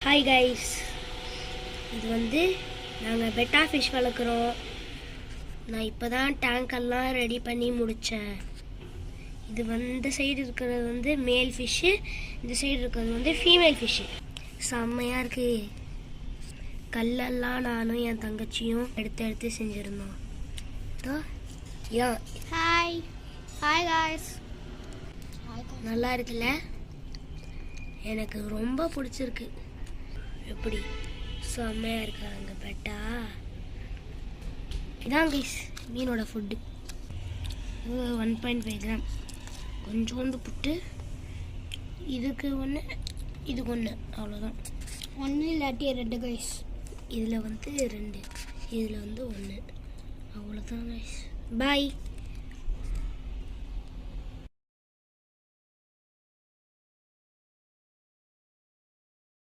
Hi guys, இது வந்து நாங்கள் பெட்டா ஃபிஷ் வளர்க்குறோம். நான் இப்போ தான் டேங்கெல்லாம் ரெடி பண்ணி முடித்தேன். இது வந்து சைடு இருக்கிறது வந்து மேல் ஃபிஷ்ஷு, இந்த சைடு இருக்கிறது வந்து ஃபீமேல் ஃபிஷ்ஷு. செம்மையாக இருக்குது. கல்லெல்லாம் நானும் என் தங்கச்சியும் எடுத்து செஞ்சுருந்தோம். ஹாய் ஹாய் காய்ஸ், நல்லா இருக்குல்ல? எனக்கு ரொம்ப பிடிச்சிருக்கு. எப்படி செம்மையாக இருக்காங்க பெட்டா. இதான் கைஸ் மீனோட ஃபுட்டு. 1.5 கிராம் கொஞ்சோண்டு புட்டு. இதுக்கு ஒன்று, இதுக்கு ஒன்று, அவ்வளோதான். ஒன்று இல்லாட்டி 2 கைஸ். இதில் வந்து 2, இதில் வந்து 1, அவ்வளோதான் கைஸ். பாய்.